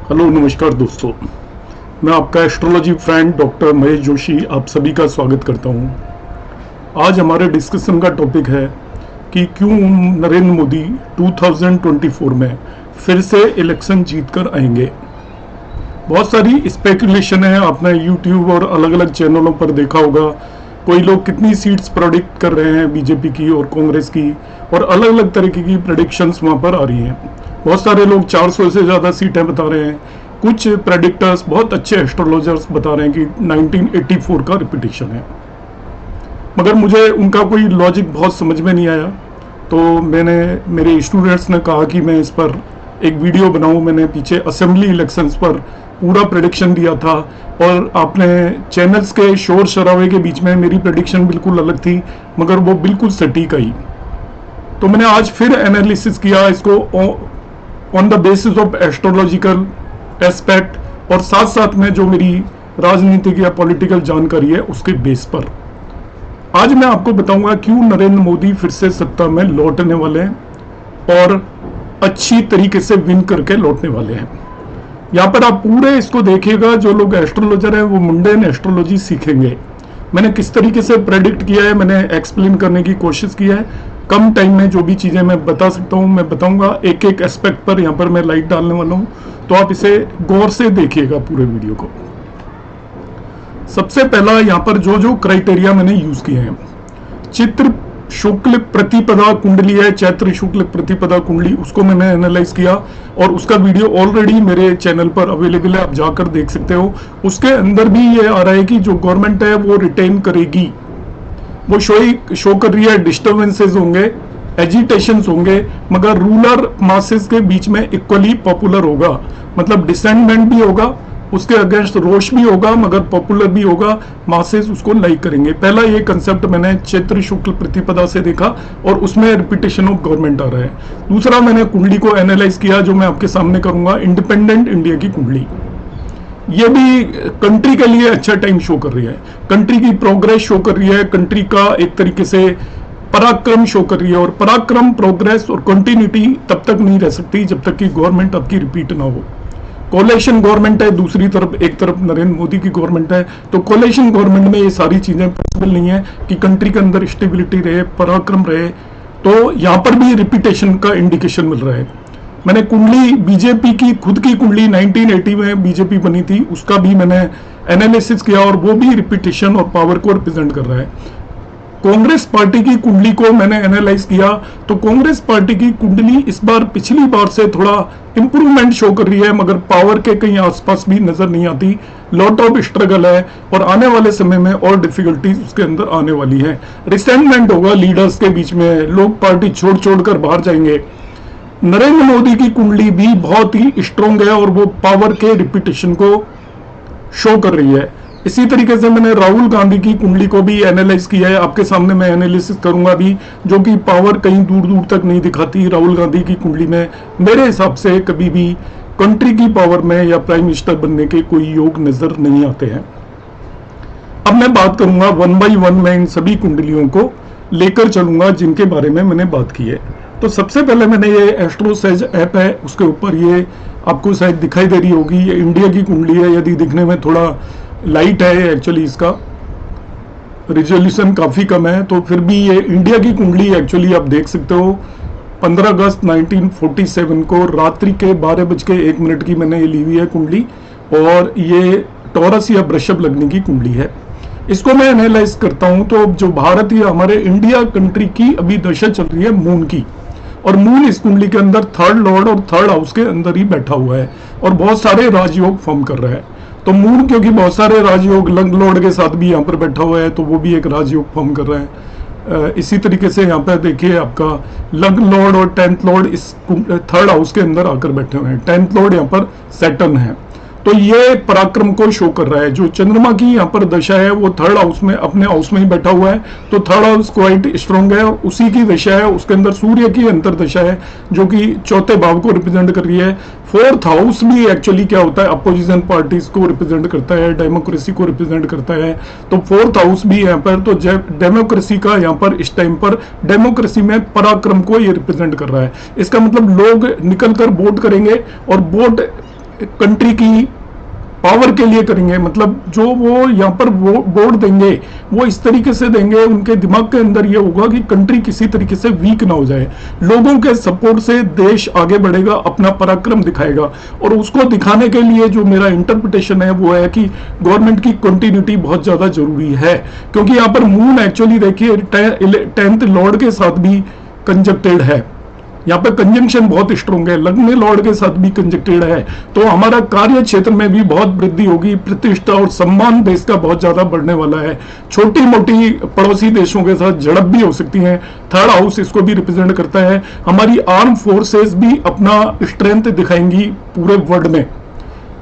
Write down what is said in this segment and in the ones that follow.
Hello नमस्कार दोस्तों, मैं आपका astrology friend doctor Mahesh Joshi आप सभी का स्वागत करता हूं। आज हमारे डिस्कशन का टॉपिक है कि क्यों नरेंद्र मोदी 2024 में फिर से इलेक्शन जीतकर आएंगे। बहुत सारी स्पेकुलेशन है, आपने यूट्यूब और अलग अलग चैनलों पर देखा होगा। कोई लोग कितनी सीट्स प्रेडिक्ट कर रहे हैं बीजेपी की और कांग्रेस की, और अलग अलग तरीके की प्रेडिक्शंस वहां पर आ रही हैं। बहुत सारे लोग 400 से ज़्यादा सीटें बता रहे हैं। कुछ प्रेडिक्टर्स, बहुत अच्छे एस्ट्रोलॉजर्स बता रहे हैं कि 1984 का रिपीटिशन है। मगर मुझे उनका कोई लॉजिक बहुत समझ में नहीं आया, तो मेरे स्टूडेंट्स ने कहा कि मैं इस पर एक वीडियो बनाऊं। मैंने पीछे असेंबली इलेक्शंस पर पूरा प्रेडिक्शन दिया था, और आपने चैनल्स के शोर शराबे के बीच में मेरी प्रेडिक्शन बिल्कुल अलग थी, मगर वो बिल्कुल सटीक आई। तो मैंने आज फिर एनालिसिस किया इसको on the basis of astrological aspect, और साथ साथ में जो मेरी राजनीतिक या पॉलिटिकल जानकारी है उसके बेस पर। आज मैं आपको बताऊंगा क्यों नरेंद्र मोदी फिर से सत्ता में लौटने वाले हैं और अच्छी तरीके से विन करके लौटने वाले हैं। यहाँ पर आप पूरे इसको देखिएगा। जो लोग एस्ट्रोलॉजर है वो मुंडेन एस्ट्रोलॉजी सीखेंगे। मैंने किस तरीके से प्रेडिक्ट किया है, मैंने एक्सप्लेन करने की कोशिश की है। कम टाइम में जो भी चीजें मैं बता सकता हूँ मैं बताऊंगा। एक एक एस्पेक्ट पर यहाँ पर मैं लाइट डालने वाला हूँ, तो आप इसे गौर से देखिएगा पूरे वीडियो को। सबसे पहला यहाँ पर जो जो क्राइटेरिया मैंने यूज किए हैं, चित्र शुक्ल प्रतिपदा कुंडली है, चैत्र शुक्ल प्रतिपदा कुंडली, उसको मैंने एनालाइज किया और उसका वीडियो ऑलरेडी मेरे चैनल पर अवेलेबल है, आप जाकर देख सकते हो। उसके अंदर भी ये आ रहा है कि जो गवर्नमेंट है वो रिटेन करेगी। वो शो कर रही है डिस्टर्बेंसेस होंगे, एजिटेशंस होंगे, मगर रूलर मासेस के बीच में इक्वली पॉपुलर होगा। मतलब डिसेंडेंट भी होगा, उसके अगेंस्ट रोष भी होगा, मगर पॉपुलर भी होगा, मासेस उसको लाइक करेंगे। पहला ये कंसेप्ट मैंने चैत्र शुक्ल प्रतिपदा से देखा और उसमें रिपीटेशन ऑफ गवर्नमेंट आ रहा है। दूसरा मैंने कुंडली को एनालाइज किया, जो मैं आपके सामने करूंगा, इंडिपेंडेंट इंडिया की कुंडली। ये भी कंट्री के लिए अच्छा टाइम शो कर रही है, कंट्री की प्रोग्रेस शो कर रही है, कंट्री का एक तरीके से पराक्रम शो कर रही है। और पराक्रम, प्रोग्रेस और कंटिन्यूटी तब तक नहीं रह सकती जब तक कि गवर्नमेंट आपकी रिपीट ना हो। कोलेशन गवर्नमेंट है, दूसरी तरफ एक तरफ नरेंद्र मोदी की गवर्नमेंट है, तो कोलेशन गवर्नमेंट में ये सारी चीजें पॉसिबल नहीं है कि कंट्री के अंदर स्टेबिलिटी रहे, पराक्रम रहे। तो यहाँ पर भी रिपीटेशन का इंडिकेशन मिल रहा है। मैंने कुंडली बीजेपी की खुद की कुंडली 1980 में बीजेपी बनी थी, उसका भी मैंने एनालिसिस किया और वो भी रिपीटेशन और पावर को रिप्रेजेंट कर रहा है। कांग्रेस पार्टी की कुंडली को मैंने एनालाइज किया, तो कांग्रेस पार्टी की कुंडली इस बार पिछली बार से थोड़ा इंप्रूवमेंट शो कर रही है, मगर पावर के कहीं आसपास भी नजर नहीं आती। लॉट ऑफ स्ट्रगल है और आने वाले समय में और डिफिकल्टीज उसके अंदर आने वाली है। रिसेंटमेंट होगा लीडर्स के बीच में, लोग पार्टी छोड़ छोड़कर बाहर जाएंगे। नरेंद्र मोदी की कुंडली भी बहुत ही स्ट्रॉन्ग है और वो पावर के रिपीटेशन को शो कर रही है। इसी तरीके से मैंने राहुल गांधी की कुंडली को भी एनालाइज किया है, आपके सामने मैं एनालिसिस करूंगा भी, जो कि पावर कहीं दूर दूर तक नहीं दिखाती। राहुल गांधी की कुंडली में मेरे हिसाब से कभी भी कंट्री की पावर में या प्राइम मिनिस्टर बनने के कोई योग नजर नहीं आते हैं। अब मैं बात करूंगा 1 बाय 1 में इन सभी कुंडलियों को लेकर चलूंगा जिनके बारे में मैंने बात की है। तो सबसे पहले मैंने ये एस्ट्रोसेज ऐप है, उसके ऊपर ये आपको शायद दिखाई दे रही होगी, ये इंडिया की कुंडली है। यदि दिखने में थोड़ा लाइट है, एक्चुअली इसका रिजोल्यूशन काफी कम है, तो फिर भी ये इंडिया की कुंडली एक्चुअली आप देख सकते हो। 15 अगस्त 1947 को रात्रि के 12:01 की मैंने ये ली हुई है कुंडली, और ये टॉरस या वृषभ लगने की कुंडली है। इसको मैं एनालाइज करता हूं तो जो भारत या हमारे इंडिया कंट्री की अभी दशा चल रही है मून की, और मून इस कुंडली के अंदर थर्ड लॉर्ड और थर्ड हाउस के अंदर ही बैठा हुआ है और बहुत सारे राजयोग फॉर्म कर रहा है। तो मून क्योंकि बहुत सारे राजयोग लंग लॉर्ड के साथ भी यहाँ पर बैठा हुआ है, तो वो भी एक राजयोग फॉर्म कर रहा है। इसी तरीके से यहाँ पर देखिए आपका लंग लॉर्ड और 10th लॉर्ड इस थर्ड हाउस के अंदर आकर बैठे हुए हैं। 10th लॉर्ड यहाँ पर सैटर्न है, तो ये पराक्रम को शो कर रहा है। जो चंद्रमा की यहाँ पर दशा है वो थर्ड हाउस में, अपने हाउस में ही बैठा हुआ है, तो थर्ड हाउस क्वाइट स्ट्रॉन्ग है, और उसी की दशा है, उसके अंदर सूर्य की अंतर दशा है जो कि चौथे भाव को रिप्रेजेंट कर रही है। फोर्थ हाउस भी एक्चुअली क्या होता है, अपोजिशन पार्टीज को रिप्रेजेंट करता है, डेमोक्रेसी को रिप्रेजेंट करता है। तो फोर्थ हाउस भी यहाँ पर, तो डेमोक्रेसी का यहाँ पर इस टाइम पर डेमोक्रेसी में पराक्रम को ये रिप्रेजेंट कर रहा है। इसका मतलब लोग निकल कर वोट करेंगे, और वोट कंट्री की पावर के लिए करेंगे, मतलब जो वो यहाँ पर वोट देंगे वो इस तरीके से देंगे, उनके दिमाग के अंदर ये होगा कि कंट्री किसी तरीके से वीक ना हो जाए, लोगों के सपोर्ट से देश आगे बढ़ेगा, अपना पराक्रम दिखाएगा। और उसको दिखाने के लिए जो मेरा इंटरप्रिटेशन है वो है कि गवर्नमेंट की कंटिन्यूटी बहुत ज्यादा जरूरी है, क्योंकि यहाँ पर मून एक्चुअली देखिए 10th लॉर्ड के साथ भी कंजक्टेड है, यहाँ पे कंजंक्शन बहुत स्ट्रोंग है, लग्न लॉर्ड के साथ भी कंजक्टेड है। तो हमारा कार्य क्षेत्र में भी बहुत वृद्धि होगी, प्रतिष्ठा और सम्मान देश का बहुत ज्यादा बढ़ने वाला है। छोटी मोटी पड़ोसी देशों के साथ झड़प भी हो सकती है, थर्ड हाउस इसको भी रिप्रेजेंट करता है। हमारी आर्म फोर्सेस भी अपना स्ट्रेंथ दिखाएंगी पूरे वर्ल्ड में।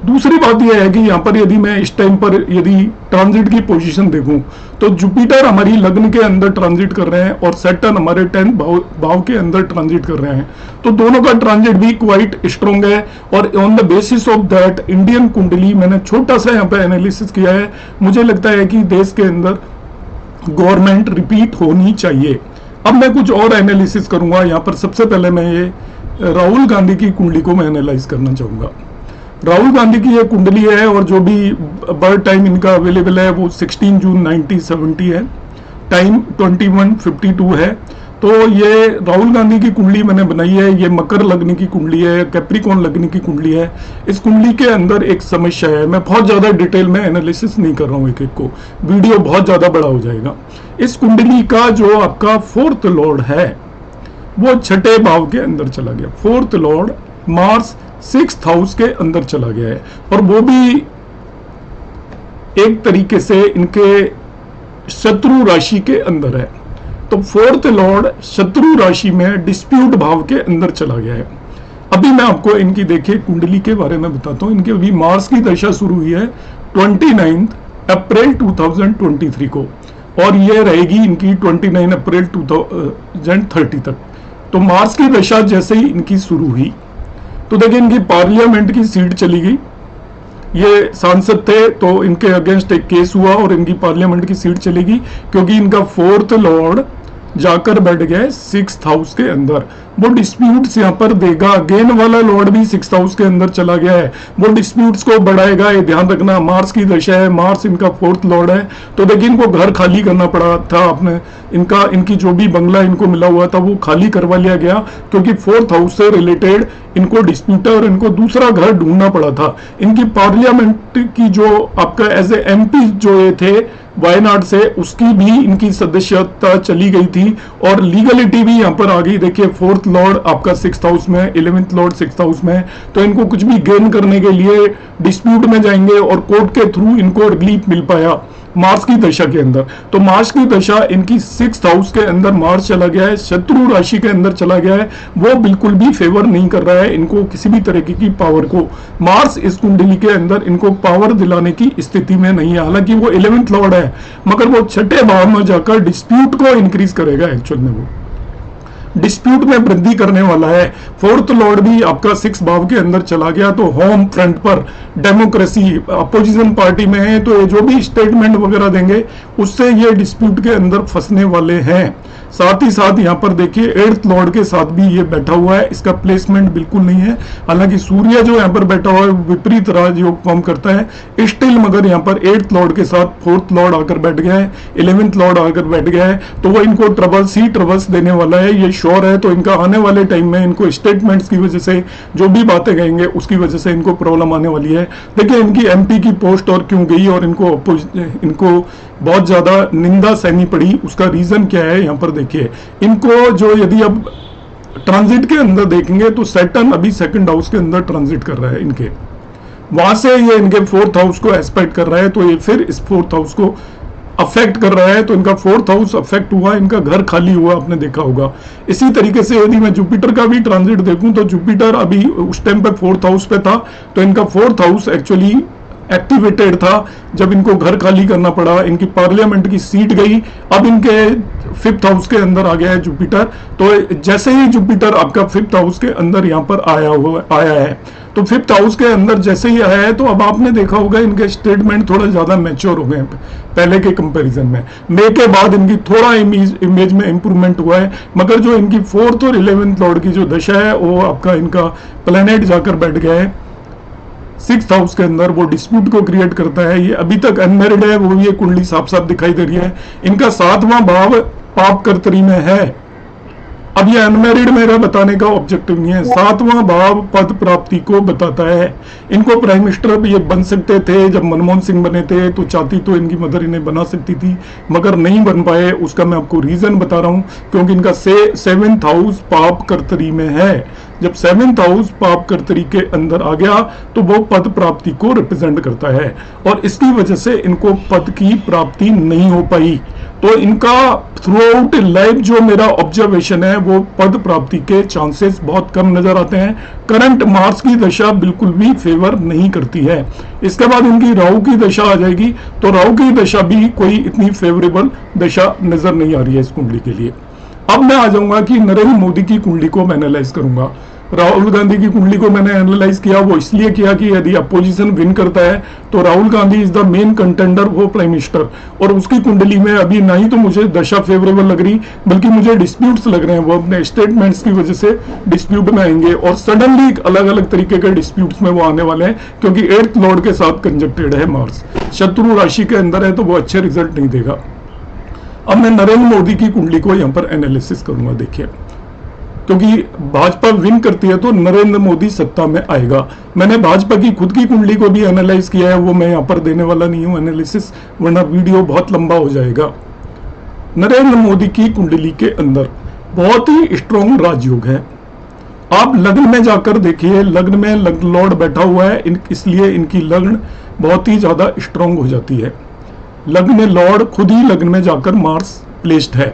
दूसरी बात यह है कि यहाँ पर यदि मैं इस टाइम पर यदि ट्रांजिट की पोजीशन देखूं तो जुपिटर हमारी लग्न के अंदर ट्रांजिट कर रहे हैं और सैटर्न हमारे 10th भाव के अंदर ट्रांजिट कर रहे हैं, तो दोनों का ट्रांजिट भी क्वाइट स्ट्रॉन्ग है। और on the basis of that Indian कुंडली मैंने छोटा सा यहाँ पे एनालिसिस किया है, मुझे लगता है कि देश के अंदर गवर्नमेंट रिपीट होनी चाहिए। अब मैं कुछ और एनालिसिस करूंगा। यहाँ पर सबसे पहले मैं ये राहुल गांधी की कुंडली को मैं एनालाइज करना चाहूंगा। राहुल गांधी की ये कुंडली है और जो भी बर्थ टाइम इनका अवेलेबल है वो 16 जून 1970 है, टाइम 21:52 है। तो ये राहुल गांधी की कुंडली मैंने बनाई है, ये मकर लग्न की कुंडली है, कैप्रिकॉर्न लग्न की कुंडली है। इस कुंडली के अंदर एक समस्या है, मैं बहुत ज्यादा डिटेल में एनालिसिस नहीं कर रहा हूँ, एक एक को वीडियो बहुत ज्यादा बड़ा हो जाएगा। इस कुंडली का जो आपका 4th लॉर्ड है वो 6ठे भाव के अंदर चला गया, 4th Lord Mars 6th house के अंदर चला गया है, और वो भी एक तरीके से इनके शत्रु राशि के अंदर है। तो 4th लॉर्ड शत्रु राशि में डिस्प्यूट भाव के अंदर चला गया है। अभी मैं आपको इनकी देखिए कुंडली के बारे में बताता हूं। इनकी अभी मार्स की दशा शुरू हुई है 29 अप्रैल 2023 को, और ये रहेगी इनकी 29 अप्रैल 2030 तक। तो मार्स की दशा जैसे ही इनकी शुरू हुई तो देखिए इनकी पार्लियामेंट की सीट चली गई, ये सांसद थे तो इनके अगेंस्ट एक केस हुआ और इनकी पार्लियामेंट की सीट चलेगी, क्योंकि इनका 4th लॉर्ड जाकर बैठ गए 6th हाउस के अंदर। वो डिस्प्यूट्स यहाँ पर देगा, अगेन वाला लॉर्ड भी 6th हाउस के अंदर चला गया है, वो डिस्प्यूट्स को बढ़ाएगा, ये ध्यान रखना। मार्स की दशा है, मार्स इनका 4th लॉर्ड है, तो देखिए इनको घर खाली करना पड़ा था। आपने इनकी जो भी बंगला इनको मिला हुआ था वो खाली करवा लिया गया, क्योंकि 4th हाउस से रिलेटेड इनको डिस्प्यूट है और इनको दूसरा घर ढूंढना पड़ा था। इनकी पार्लियामेंट की जो आपका एज ए MP जो ये थे वायनाड से, उसकी भी इनकी सदस्यता चली गई थी और लीगलिटी भी यहाँ पर आ गई। देखिए 4th लॉर्ड आपका 6th हाउस में, 11th लॉर्ड 6th हाउस में, तो इनको कुछ भी गेन करने के लिए डिस्प्यूट में जाएंगे और कोर्ट के थ्रू इनको रिलीफ मिल पाया मार्स की दशा के अंदर। तो मार्स की दशा इनकी 6th हाउस के अंदर मार्स चला गया है, शत्रु राशि के अंदर चला गया है, वो बिल्कुल भी फेवर नहीं कर रहा है इनको किसी भी तरीके की पावर को। मार्स इस कुंडली के अंदर इनको पावर दिलाने की स्थिति में नहीं है, हालांकि वो 11th लॉर्ड है, मगर वो 6ठे भाव में जाकर डिस्प्यूट को इंक्रीज करेगा। एक्चुअल में वो डिस्प्यूट में वृद्धि करने वाला है। 4th लॉर्ड भी आपका 6th भाव के अंदर चला गया, तो होम फ्रंट पर डेमोक्रेसी अपोजिशन पार्टी में है, तो ये जो भी स्टेटमेंट वगैरह देंगे उससे ये डिस्प्यूट के अंदर फंसने वाले हैं। साथ ही साथ यहाँ पर देखिए 8th लॉर्ड के साथ भी ये बैठा हुआ है, इसका प्लेसमेंट बिल्कुल नहीं है। हालांकि सूर्य जो यहाँ पर बैठा हुआ है विपरीत राजयोग फॉर्म करता है स्टिल, मगर यहाँ पर 8th लॉर्ड के साथ 4th लॉर्ड आकर बैठ गया है, 11th लॉर्ड आकर बैठ गया है, तो वो इनको ट्रबल्स देने वाला है, ये श्योर है। तो इनका आने वाले टाइम में इनको स्टेटमेंट्स की वजह से जो भी बातें कहेंगे उसकी वजह से इनको प्रॉब्लम आने वाली है। देखिए इनकी MP की पोस्ट और क्यों गई और इनको बहुत ज्यादा निंदा सहनी पड़ी, उसका रीजन क्या है यहाँ पर देखिए। इनको जो यदि अब ट्रांजिट के अंदर देखेंगे तो सैटर्न अभी 2nd हाउस के अंदर ट्रांजिट कर रहा है, इनके वहां से ये इनके 4th हाउस को एस्पेक्ट कर रहा है, तो ये फिर इस 4th हाउस को अफेक्ट कर रहा है, तो इनका 4th हाउस अफेक्ट हुआ, इनका घर खाली हुआ, आपने देखा होगा। इसी तरीके से यदि मैं जुपिटर का भी ट्रांजिट देखूं तो जुपिटर अभी उस टाइम पे 4th हाउस पे था, तो इनका 4th हाउस एक्चुअली एक्टिवेटेड था जब इनको घर खाली करना पड़ा, इनकी पार्लियामेंट की सीट गई, अब इनके 5th हाउस के अंदर आ गया है जुपिटर। तो जैसे ही जुपिटर आपका 5th हाउस के अंदर यहाँ पर आया है, तो 5th हाउस के अंदर जैसे ही आया है, तो अब आपने देखा होगा इनके स्टेटमेंट थोड़ा ज्यादा मैच्योर हो गए पहले के कंपैरिजन में। मई के बाद इनकी थोड़ा इमेज में इंप्रूवमेंट हुआ है, मगर जो इनकी 4th और 11th लॉर्ड की जो दशा है वो आपका इनका प्लेनेट जाकर बैठ गया है 6th हाउस के अंदर वो डिस्प्यूट को क्रिएट करता है। ये अभी तक अनमैरिड है, वो ये कुंडली साफ साफ दिखाई दे रही है। इनका 7वां भाव पाप कर्तरी में है। अब ये अनमैरिड मेरा बताने का ऑब्जेक्टिव नहीं है, 7वां भाव पद प्राप्ति को बताता है। इनको प्राइम मिनिस्टर अब ये बन सकते थे, जब मनमोहन सिंह बने थे तो चाहती तो इनकी मदर इन्हें बना सकती थी, मगर नहीं बन पाए। उसका मैं आपको रीजन बता रहा हूं, क्योंकि इनका 7th हाउस पाप कर्तरी में है। जब 7th हाउस पाप कर्तरी के अंदर आ गया तो वो पद प्राप्ति को रिप्रेजेंट करता है, और इसकी वजह से इनको पद की प्राप्ति नहीं हो पाई। तो इनका थ्रू आउट लाइफ जो मेरा ऑब्जर्वेशन है, वो पद प्राप्ति के चांसेस बहुत कम नजर आते हैं। करंट मार्स की दशा बिल्कुल भी फेवर नहीं करती है। इसके बाद इनकी राहु की दशा आ जाएगी, तो राहु की दशा भी कोई इतनी फेवरेबल दशा नजर नहीं आ रही है इस कुंडली के लिए। अब मैं आ जाऊंगा कि नरेंद्र मोदी की कुंडली को मैं एनालाइज करूंगा। राहुल गांधी की कुंडली को मैंने एनालाइज किया, वो इसलिए किया कि यदि अपोजिशन विन करता है तो Rahul Gandhi is the main contender वो प्राइम मिनिस्टर, और उसकी कुंडली में अभी ना ही तो मुझे दशा फेवरेबल लग रही, बल्कि मुझे डिस्प्यूट्स लग रहे हैं। वो अपने स्टेटमेंट्स की वजह से डिस्प्यूट में आएंगे, और सडनली अलग अलग तरीके के डिस्प्यूट्स में वो आने वाले हैं, क्योंकि 8th लॉर्ड के साथ कंजक्टेड है मार्स, शत्रु राशि के अंदर है, तो वो अच्छे रिजल्ट नहीं देगा। अब मैं नरेंद्र मोदी की कुंडली को यहां पर एनालिसिस करूंगा। देखिए, क्योंकि भाजपा विन करती है तो नरेंद्र मोदी सत्ता में आएगा। मैंने भाजपा की खुद की कुंडली को भी एनालाइज किया है, वो मैं यहां पर देने वाला नहीं हूं एनालिसिस, वरना वीडियो बहुत लंबा हो जाएगा। नरेंद्र मोदी की कुंडली के अंदर बहुत ही स्ट्रॉन्ग राजयोग है। आप लग्न में जाकर देखिए, लग्न में लग्न लॉर्ड बैठा हुआ है, इसलिए इनकी लग्न बहुत ही ज्यादा स्ट्रॉन्ग हो जाती है। लग्न में लॉर्ड खुद ही लग्न में जाकर मार्स प्लेस्ड है।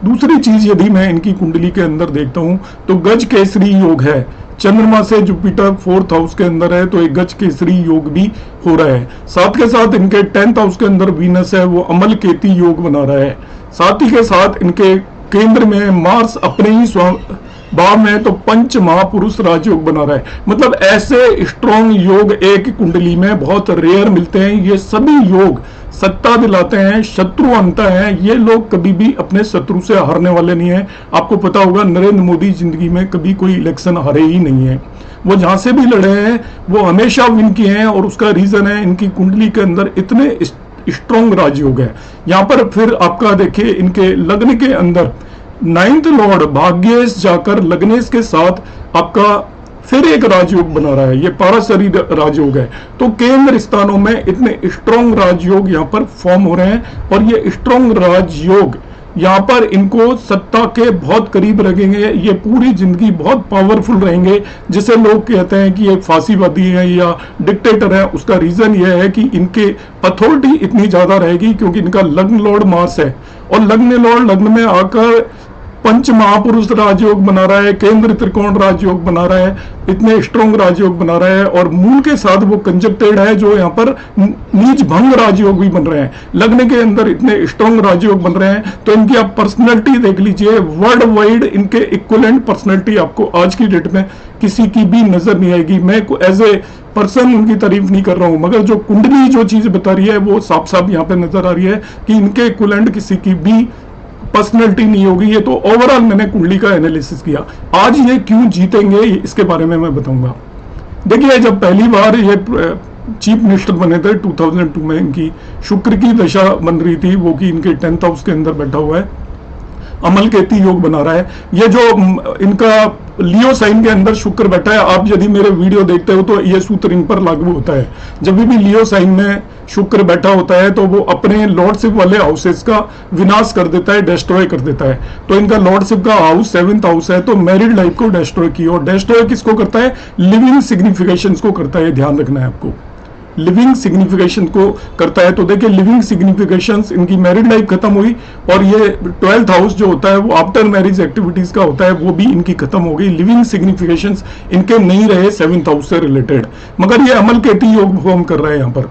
दूसरी चीज, यदि मैं इनकी कुंडली के अंदर देखता हूं तो गज केसरी योग है। चंद्रमा से जुपिटर 4th हाउस के अंदर है, तो एक गज केसरी योग भी हो रहा है। साथ के साथ इनके 10th हाउस के अंदर वीनस है, वो अमल केती योग बना रहा है। साथ ही के साथ इनके केंद्र में मार्स अपने ही भाव में तो पंच महापुरुष राजयोग बना रहा है। मतलब ऐसे स्ट्रॉन्ग योग एक कुंडली में बहुत रेयर मिलते हैं। ये सभी योग सत्ता दिलाते हैं, शत्रु अंता है। ये लोग कभी भी अपने शत्रु से हारने वाले नहीं है। आपको पता होगा नरेंद्र मोदी जिंदगी में कभी कोई इलेक्शन हारे ही नहीं है। वो जहां से भी लड़े हैं वो हमेशा विन किए हैं, और उसका रीजन है इनकी कुंडली के अंदर इतने स्ट्रॉन्ग राजयोग है। यहाँ पर फिर आपका देखिए, इनके लग्न के अंदर 9th लॉर्ड भाग्येश जाकर लग्नेश के साथ आपका फिर एक राजयोग बना रहा है, ये पाराशरी राजयोग है। तो केंद्र स्थानों में इतने स्ट्रॉन्ग राजयोग यहाँ पर फॉर्म हो रहे हैं, और ये स्ट्रॉन्ग राजयोग यहाँ पर इनको सत्ता के बहुत करीब रखेंगे। ये पूरी जिंदगी बहुत पावरफुल रहेंगे। जिसे लोग कहते हैं कि ये फांसीवादी है या डिक्टेटर है, उसका रीजन ये है कि इनके अथॉरिटी इतनी ज्यादा रहेगी, क्योंकि इनका लग्न लॉर्ड मार्स है, और लग्न लॉर्ड लग्न में आकर पंच महापुरुष राजयोग बना रहा है, केंद्र त्रिकोण राजयोग बना रहा है, इतने स्ट्रॉन्ग राजयोग बना रहा है, और मूल के साथ वो कंजक्टेड है, जो यहाँ पर नीच भंग राजयोग भी बन रहे हैं। लग्न के अंदर इतने स्ट्रॉन्ग राजयोग बन रहे हैं, तो इनकी आप पर्सनैलिटी देख लीजिए, वर्ल्ड वाइड इनके इक्विवेलेंट पर्सनैलिटी आपको आज की डेट में किसी की भी नजर नहीं आएगी। मैं एज ए पर्सन उनकी तारीफ नहीं कर रहा हूं, मगर जो कुंडली जो चीज बता रही है वो साफ साफ यहाँ पे नजर आ रही है कि इनके इक्विवेलेंट किसी की भी पर्सनैलिटी नहीं होगी। ये तो ओवरऑल मैंने कुंडली का एनालिसिस किया। आज ये क्यों जीतेंगे इसके बारे में मैं बताऊंगा। देखिए, जब पहली बार ये चीफ मिनिस्टर बने थे 2002 में, इनकी शुक्र की दशा बन रही थी, वो कि इनके 10th हाउस के अंदर बैठा हुआ है, अमल केती योग बना रहा है। ये जो इनका लियो साइन के अंदर शुक्र बैठा है, आप यदि मेरे वीडियो देखते हो तो ये सूत्र इन पर लागू होता है। जब भी लियो साइन में शुक्र बैठा होता है तो वो अपने लॉर्डशिप वाले हाउसेस का विनाश कर देता है, डिस्ट्रॉय कर देता है। तो इनका लॉर्डशिप का हाउस 7th हाउस है, तो मैरिड लाइफ को डिस्ट्रॉय किया। और डिस्ट्रॉय किसको करता है? लिविंग सिग्निफिकेशंस को करता है। ध्यान रखना है आपको, लिविंग सिग्निफिकेशन को करता है। तो देखिए, लिविंग सिग्निफिकेशंस, इनकी मैरिड लाइफ खत्म हुई, और ये 12th हाउस जो होता है वो आफ्टर मैरिज एक्टिविटीज का होता है, वो भी इनकी खत्म हो गई। लिविंग सिग्निफिकेशंस इनके नहीं रहे 7th हाउस से रिलेटेड, मगर ये अमल केती योग फॉर्म कर रहा है। यहाँ पर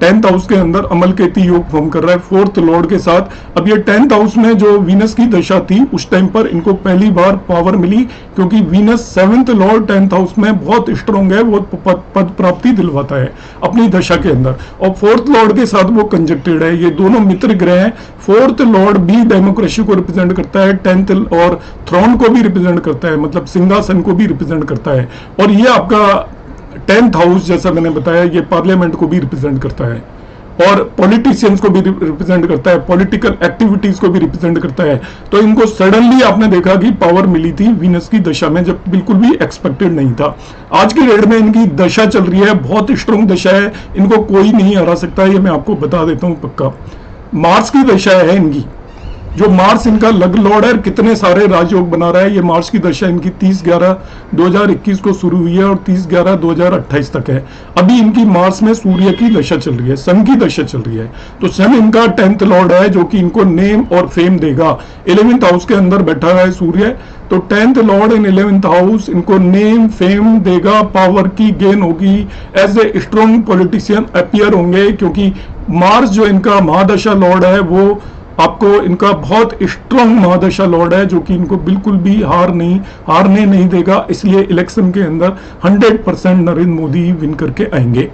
10th हाउस के अंदर अमल केती योग फॉर्म कर रहा है 4th लॉर्ड के साथ। अब ये 10th हाउस में जो वीनस की दशा थी, उस टाइम पर इनको पहली बार पावर मिली, क्योंकि Venus 7th Lord 10th house में बहुत स्ट्रॉन्ग है, वो पद प्राप्ति दिलवाता है अपनी दशा के अंदर। और 4th लॉर्ड के साथ वो कंजक्टेड है, ये दोनों मित्र ग्रह हैं। 4th लॉर्ड भी डेमोक्रेसी को रिप्रेजेंट करता है, 10th और थ्रोन को भी रिप्रेजेंट करता है, मतलब सिंहासन को भी रिप्रेजेंट करता है। और ये आपका 10th हाउस जैसा मैंने बताया ये पार्लियामेंट को भी रिप्रेजेंट करता है और पॉलिटिशियंस को भी रिप्रेजेंट करता है, पॉलिटिकल एक्टिविटीज को भी रिप्रेजेंट करता है। तो इनको सडनली आपने देखा कि पावर मिली थी वीनस की दशा में, जब बिल्कुल भी एक्सपेक्टेड नहीं था। आज की डेट में इनकी दशा चल रही है, बहुत स्ट्रॉन्ग दशा है, इनको कोई नहीं हरा सकता, ये मैं आपको बता देता हूं पक्का। मार्स की दशा है इनकी, जो मार्स इनका लग लॉर्ड है, कितने सारे राजयोग बना रहा है। ये मार्स की दशा इनकी 30/11/2021 को शुरू हुई है और 30/11/2028 तक है। अभी इनकी मार्स में सूर्य की दशा चल रही है, सन की दशा चल रही है। तो सन इनका 10th लॉर्ड है जो कि इनको नेम और फेम देगा। 11th हाउस के अंदर बैठा हुआ है सूर्य, तो 10th lord in 11th house इनको नेम फेम देगा, पावर की गेन होगी, as a strong politician appear होंगे, क्योंकि मार्स जो इनका महादशा लॉर्ड है वो आपको इनका बहुत स्ट्रॉन्ग महादशा लॉर्ड है, जो कि इनको बिल्कुल भी हारने नहीं देगा। इसलिए इलेक्शन के अंदर 100% नरेंद्र मोदी विन करके आएंगे।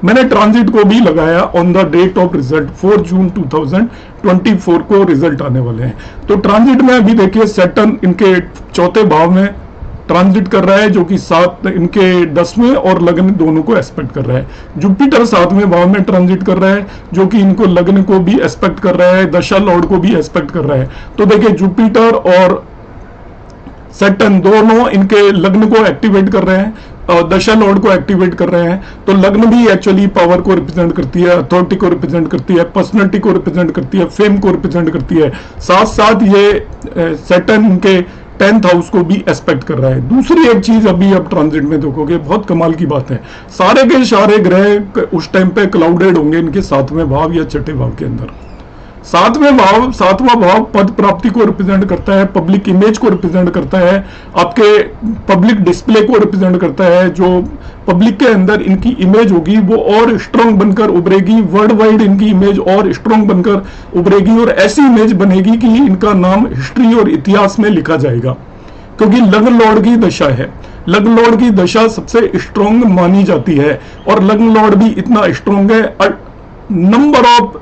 मैंने ट्रांजिट को भी लगाया on the date of result, 4 June 2024 को रिजल्ट आने वाले हैं। तो ट्रांजिट में अभी देखिए सैटर्न इनके चौथे भाव में ट्रांजिट कर रहा है, जो कि इनके 10वें और लग्न दोनों को एस्पेक्ट कर रहा है। जुपिटर 7वें भाव में ट्रांजिट कर रहा है, जो कि इनको लग्न को भी एस्पेक्ट कर रहा है, दशा लॉर्ड को भी एस्पेक्ट कर रहा है। तो देखिए जुपिटर और सैटर्न दोनों इनके लग्न को एक्टिवेट कर रहे हैं और दशा लॉर्ड को एक्टिवेट कर रहे हैं। तो लग्न भी एक्चुअली पावर को रिप्रेजेंट करती है, अथॉरिटी को रिप्रेजेंट करती है, पर्सनैलिटी को रिप्रेजेंट करती है, फेम को रिप्रेजेंट करती है। साथ साथ ये सैटर्न इनके 10th हाउस को भी एस्पेक्ट कर रहा है। दूसरी एक चीज अभी आप ट्रांजिट में देखोगे, बहुत कमाल की बात है, सारे के सारे ग्रह उस टाइम पे क्लाउडेड होंगे इनके 7वें भाव या छठे भाव के अंदर। 7वां भाव पद प्राप्ति को रिप्रेजेंट करता है, पब्लिक इमेज को रिप्रेजेंट करता है, आपके पब्लिक डिस्प्ले को रिप्रेजेंट करता है। जो पब्लिक के अंदर इनकी इमेज होगी वो और स्ट्रांग बनकर उभरेगी, वर्ल्ड वाइड इनकी इमेज और स्ट्रांग बनकर उभरेगी और ऐसी इमेज बनेगी कि इनका नाम हिस्ट्री और इतिहास में लिखा जाएगा, क्योंकि लग्न लॉर्ड की दशा है। लग्न लॉर्ड की दशा सबसे स्ट्रांग मानी जाती है और लग्न लॉर्ड भी इतना स्ट्रांग है, नंबर ऑफ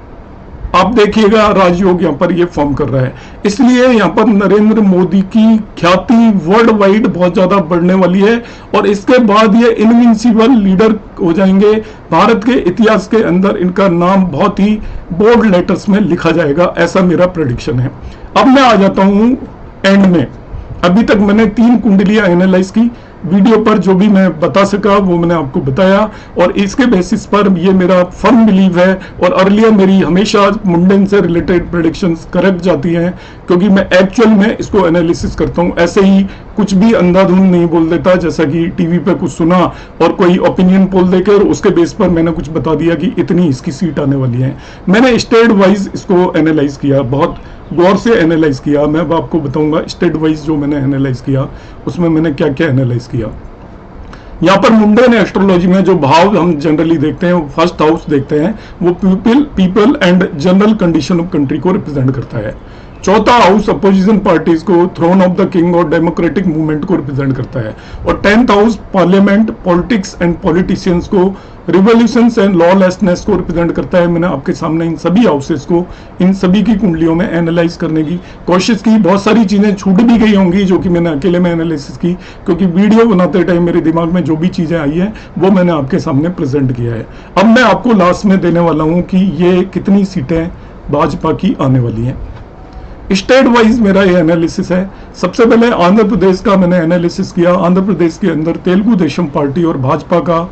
आप देखिएगा राजयोग यहां पर ये फॉर्म कर रहा है। इसलिए यहां पर नरेंद्र मोदी की ख्याति वर्ल्ड वाइड बहुत ज्यादा बढ़ने वाली है और इसके बाद ये इनविंसिबल लीडर हो जाएंगे। भारत के इतिहास के अंदर इनका नाम बहुत ही बोल्ड लेटर्स में लिखा जाएगा, ऐसा मेरा प्रेडिक्शन है। अब मैं आ जाता हूं एंड में। अभी तक मैंने 3 कुंडलियां एनालाइज की, वीडियो पर जो भी मैं बता सका वो मैंने आपको बताया और इसके बेसिस पर ये मेरा फर्म बिलीव है। और अर्लियर मेरी हमेशा मुंडन से रिलेटेड प्रेडिक्शंस करेक्ट जाती हैं, क्योंकि मैं एक्चुअल में इसको एनालिसिस करता हूं, ऐसे ही कुछ भी अंधाधुंध नहीं बोल देता, जैसा कि टीवी पे कुछ सुना और कोई ओपिनियन पोल देकर उसके बेस पर मैंने कुछ बता दिया कि इतनी इसकी सीट आने वाली है। मैंने स्टेट वाइज इसको एनालाइज किया, बहुत गौर से एनालाइज किया। मैं अब आपको बताऊंगा स्टेट वाइज जो मैंने एनालाइज किया उसमें मैंने क्या क्या एनालाइज किया। यहाँ पर मुंडन एस्ट्रोलॉजी में जो भाव हम जनरली देखते हैं, फर्स्ट हाउस देखते हैं, वो people and general condition of country को रिप्रेजेंट करता है। चौथा हाउस अपोजिशन पार्टीज को, थ्रोन ऑफ द किंग और डेमोक्रेटिक मूवमेंट को रिप्रेजेंट करता है। और 10th house parliament, politics and politicians को, रिवॉल्यूशंस एंड लॉलेसनेस को रिप्रेजेंट करता है। मैंने आपके सामने इन सभी हाउसेस को, इन सभी की कुंडलियों में एनालाइज करने की कोशिश की। बहुत सारी चीजें छूट भी गई होंगी जो कि मैंने अकेले में एनालिसिस की, क्योंकि वीडियो बनाते टाइम मेरे दिमाग में जो भी चीजें आई हैं वो मैंने आपके सामने प्रेजेंट किया है। अब मैं आपको लास्ट में देने वाला हूं कि ये कितनी सीटें भाजपा की आने वाली हैं। स्टेट वाइज मेरा ये एनालिसिस है। सबसे पहले आंध्र प्रदेश का मैंने एनालिसिस किया। आंध्र प्रदेश के अंदर तेलुगु देशम पार्टी और भाजपा का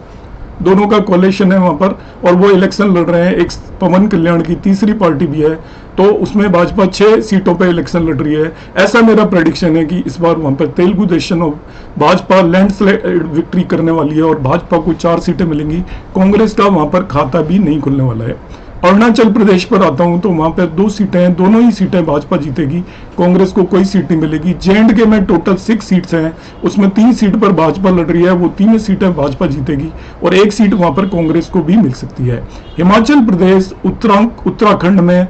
दोनों का कोalition है वहां पर, और वो इलेक्शन लड़ रहे हैं। एक पवन कल्याण की तीसरी पार्टी भी है, तो उसमें भाजपा 6 सीटों पे इलेक्शन लड़ रही है। ऐसा मेरा प्रेडिक्शन है कि इस बार वहां पर तेलुगु देशम और भाजपा लैंडस्लाइड विक्ट्री करने वाली है और भाजपा को 4 सीटें मिलेंगी। कांग्रेस का वहां पर खाता भी नहीं खुलने वाला है। अरुणाचल प्रदेश पर आता हूं तो वहां पर 2 सीटें हैं, दोनों ही सीटें भाजपा जीतेगी, कांग्रेस को कोई सीट नहीं मिलेगी। J&K में टोटल 6 सीट्स हैं, उसमें 3 सीट पर भाजपा लड़ रही है, वो 3 सीटें भाजपा जीतेगी और 1 सीट वहां पर कांग्रेस को भी मिल सकती है। हिमाचल प्रदेश, उत्तराखंड में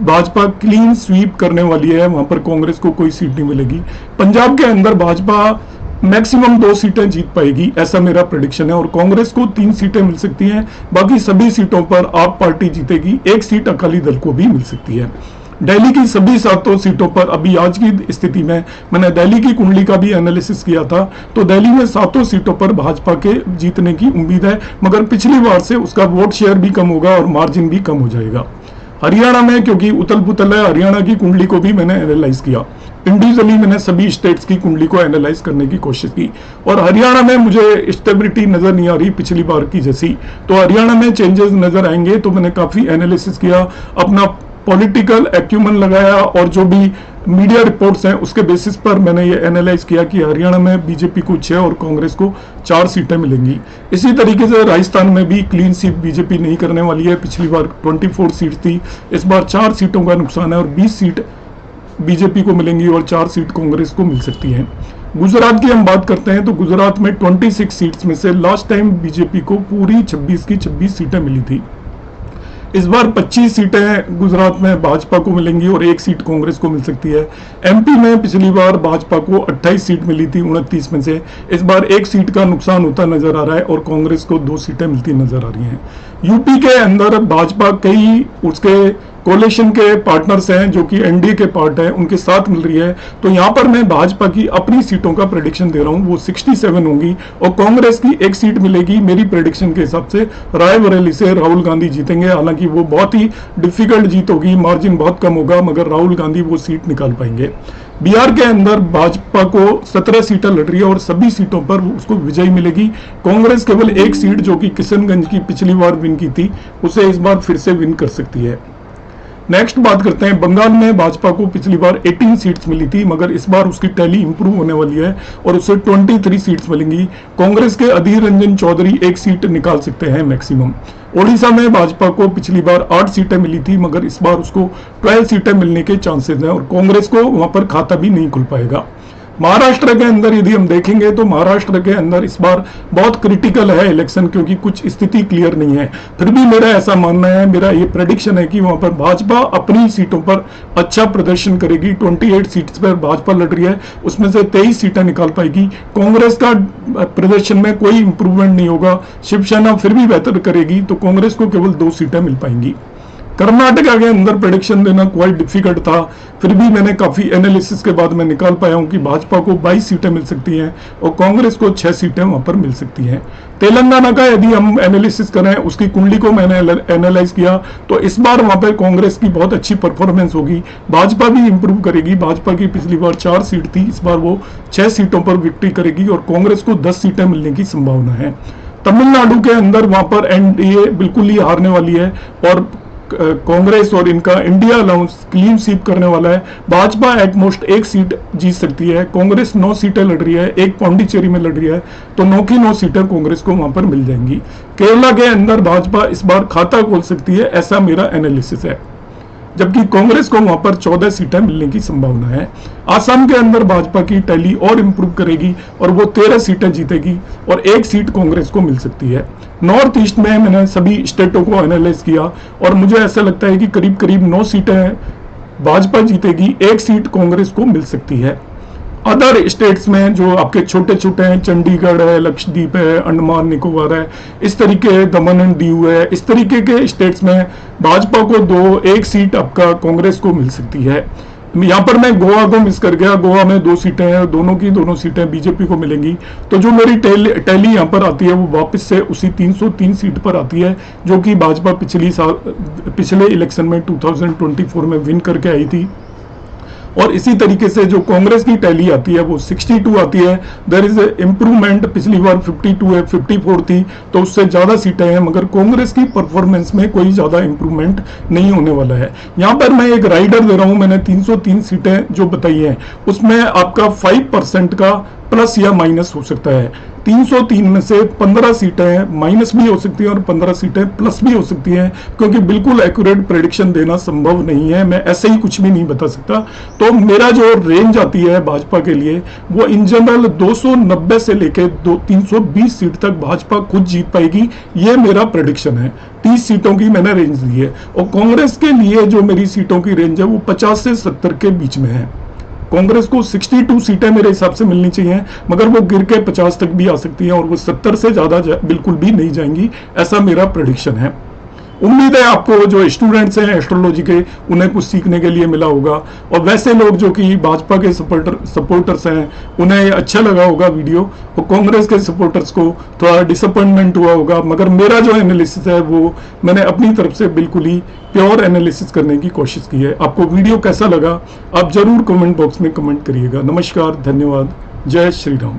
भाजपा क्लीन स्वीप करने वाली है, वहां पर कांग्रेस को कोई सीट नहीं मिलेगी। पंजाब के अंदर भाजपा मैक्सिमम 2 सीटें जीत पाएगी, ऐसा मेरा प्रेडिक्शन है, और कांग्रेस को 3 सीटें मिल सकती हैं। बाकी सभी सीटों पर आप पार्टी जीतेगी, 1 सीट अकाली दल को भी मिल सकती है। दिल्ली की सभी 7 सीटों पर अभी आज की स्थिति में मैंने दिल्ली की कुंडली का भी एनालिसिस किया था, तो दिल्ली में 7 सीटों पर भाजपा के जीतने की उम्मीद है, मगर पिछली बार से उसका वोट शेयर भी कम होगा और मार्जिन भी कम हो जाएगा। हरियाणा में क्योंकि उतल पुतल है, हरियाणा की कुंडली को भी मैंने एनालाइज किया, इंडिविजुअली मैंने सभी स्टेट्स की कुंडली को एनालाइज करने की कोशिश की, और हरियाणा में मुझे स्टेबिलिटी नजर नहीं आ रही पिछली बार की जैसी, तो हरियाणा में चेंजेस नजर आएंगे। तो मैंने काफी एनालिसिस किया, अपना पॉलिटिकल एक्यूमन लगाया, और जो भी मीडिया रिपोर्ट्स हैं उसके बेसिस पर मैंने ये एनालाइज किया कि हरियाणा में बीजेपी को 6 और कांग्रेस को 4 सीटें मिलेंगी। इसी तरीके से राजस्थान में भी क्लीन स्वीप बीजेपी नहीं करने वाली है, पिछली बार 24 सीट थी, इस बार 4 सीटों का नुकसान है और 20 सीट बीजेपी को मिलेंगी और 4 सीट कांग्रेस को मिल सकती हैं। गुजरात की हम बात करते हैं तो गुजरात में 26 सीट्स में से लास्ट टाइम बीजेपी को पूरी 26 की 26 सीटें मिली थी, इस बार 25 सीटें गुजरात में भाजपा को मिलेंगी और 1 सीट कांग्रेस को मिल सकती है। एमपी में पिछली बार भाजपा को 28 सीट मिली थी 29 में से, इस बार 1 सीट का नुकसान होता नजर आ रहा है और कांग्रेस को 2 सीटें मिलती नजर आ रही हैं। यूपी के अंदर भाजपा कई उसके कोalition के पार्टनर्स हैं जो कि एनडीए के पार्ट है, उनके साथ मिल रही है, तो यहां पर मैं भाजपा की अपनी सीटों का प्रेडिक्शन दे रहा हूं, वो 67 होंगी और कांग्रेस की 1 सीट मिलेगी। मेरी प्रेडिक्शन के हिसाब से रायबरेली से राहुल गांधी जीतेंगे, हालांकि वो बहुत ही डिफिकल्ट जीत होगी, मार्जिन बहुत कम होगा, मगर राहुल गांधी वो सीट निकाल पाएंगे। बिहार के अंदर भाजपा को 17 सीटें लड़ रही है और सभी सीटों पर उसको विजय मिलेगी। कांग्रेस केवल 1 सीट जो कि किशनगंज की पिछली बार विन की थी, उसे इस बार फिर से विन कर सकती है। नेक्स्ट बात करते हैं, बंगाल में भाजपा को पिछली बार 18 सीट्स मिली थी, मगर इस बार उसकी टैली इंप्रूव होने वाली है और उसे 23 सीट्स मिलेंगी। कांग्रेस के अधीर रंजन चौधरी 1 सीट निकाल सकते हैं मैक्सिमम। ओडिशा में भाजपा को पिछली बार 8 सीटें मिली थी, मगर इस बार उसको 12 सीटें मिलने के चांसेस हैं और कांग्रेस को वहां पर खाता भी नहीं खुल पाएगा। महाराष्ट्र के अंदर यदि हम देखेंगे तो महाराष्ट्र के अंदर इस बार बहुत क्रिटिकल है इलेक्शन, क्योंकि कुछ स्थिति क्लियर नहीं है। फिर भी मेरा ऐसा मानना है, मेरा ये प्रेडिक्शन है कि वहां पर भाजपा अपनी सीटों पर अच्छा प्रदर्शन करेगी। 28 सीट्स पर भाजपा लड़ रही है, उसमें से 23 सीटें निकाल पाएगी। कांग्रेस का प्रदर्शन में कोई इंप्रूवमेंट नहीं होगा, शिवसेना फिर भी बेहतर करेगी, तो कांग्रेस को केवल 2 सीटें मिल पाएंगी। कर्नाटका के अंदर प्रेडिक्शन देना क्वाइट डिफिकल्ट था, फिर भी मैंने काफी एनालिसिस के बाद मैं निकाल पाया हूं कि भाजपा को 22 सीटें मिल सकती हैं और कांग्रेस को 6 सीटें वहां पर मिल सकती हैं। तेलंगाना का यदि हम एनालिसिस करें, उसकी कुंडली को मैंने एनालाइज किया, तो इस बार वहां पर कांग्रेस की बहुत अच्छी परफॉर्मेंस होगी, भाजपा भी इंप्रूव करेगी। भाजपा की पिछली बार 4 सीट थी, इस बार वो 6 सीटों पर विक्ट्री करेगी और कांग्रेस को 10 सीटें मिलने की संभावना है। तमिलनाडु के अंदर वहां पर एनडीए बिल्कुल ही हारने वाली है और कांग्रेस और इनका इंडिया अलाउंस क्लीन स्वीप करने वाला है। भाजपा एटमोस्ट 1 सीट जीत सकती है, कांग्रेस 9 सीटें लड़ रही है, 1 पौंडीचेरी में लड़ रही है, तो 9 की 9 सीटें कांग्रेस को वहां पर मिल जाएंगी। केरला के अंदर भाजपा इस बार खाता खोल सकती है, ऐसा मेरा एनालिसिस है, जबकि कांग्रेस को वहां पर 14 सीटें मिलने की संभावना है। आसाम के अंदर भाजपा की टैली और इंप्रूव करेगी और वो 13 सीटें जीतेगी और 1 सीट कांग्रेस को मिल सकती है। नॉर्थ ईस्ट में मैंने सभी स्टेटों को एनालाइज किया और मुझे ऐसा लगता है कि करीब करीब 9 सीटें भाजपा जीतेगी, 1 सीट कांग्रेस को मिल सकती है। अदर स्टेट्स में जो आपके छोटे छोटे हैं, चंडीगढ़ है, लक्षद्वीप है, अंडमान निकोबार है, इस तरीके दमन एंड दीव है, इस तरीके के स्टेट्स में भाजपा को 1 सीट आपका कांग्रेस को मिल सकती है। यहाँ पर मैं गोवा को मिस कर गया, गोवा में 2 सीटें हैं, दोनों की दोनों सीटें बीजेपी को मिलेंगी, तो जो मेरी टैली यहाँ पर आती है वो वापस से उसी 303 सीट पर आती है जो कि भाजपा पिछले इलेक्शन में 2024 में विन करके आई थी। और इसी तरीके से जो कांग्रेस की टैली आती है वो 62 आती है। देयर इज इम्प्रूवमेंट, पिछली बार 52 है, 54 थी, तो उससे ज्यादा सीटें हैं, मगर कांग्रेस की परफॉर्मेंस में कोई ज्यादा इंप्रूवमेंट नहीं होने वाला है। यहां पर मैं एक राइडर दे रहा हूं, मैंने 303 सीटें जो बताई हैं उसमें आपका 5% का प्लस या माइनस हो सकता है। 303 में से 15 सीटें माइनस भी हो सकती हैं और 15 सीटें प्लस भी हो सकती हैं, क्योंकि बिल्कुल एक्यूरेट प्रेडिक्शन देना संभव नहीं है, मैं ऐसे ही कुछ भी नहीं बता सकता। तो मेरा जो रेंज आती है भाजपा के लिए वो इन जनरल 290 से लेकर 320 सीट तक भाजपा खुद जीत पाएगी, ये मेरा प्रेडिक्शन है। 30 सीटों की मैंने रेंज दी है और कांग्रेस के लिए जो मेरी सीटों की रेंज है वो 50 से 70 के बीच में है। कांग्रेस को 62 सीटें मेरे हिसाब से मिलनी चाहिए, मगर वो गिर के 50 तक भी आ सकती हैं और वो 70 से ज्यादा बिल्कुल भी नहीं जाएंगी, ऐसा मेरा प्रेडिक्शन है। उम्मीद है आपको जो स्टूडेंट्स हैं एस्ट्रोलॉजी के उन्हें कुछ सीखने के लिए मिला होगा, और वैसे लोग जो कि भाजपा के सपोर्टर्स हैं उन्हें अच्छा लगा होगा वीडियो, और कांग्रेस के सपोर्टर्स को थोड़ा डिसअपॉइंटमेंट हुआ होगा। मगर मेरा जो एनालिसिस है वो मैंने अपनी तरफ से बिल्कुल ही प्योर एनालिसिस करने की कोशिश की है। आपको वीडियो कैसा लगा आप जरूर कमेंट बॉक्स में कमेंट करिएगा। नमस्कार, धन्यवाद, जय श्री राम।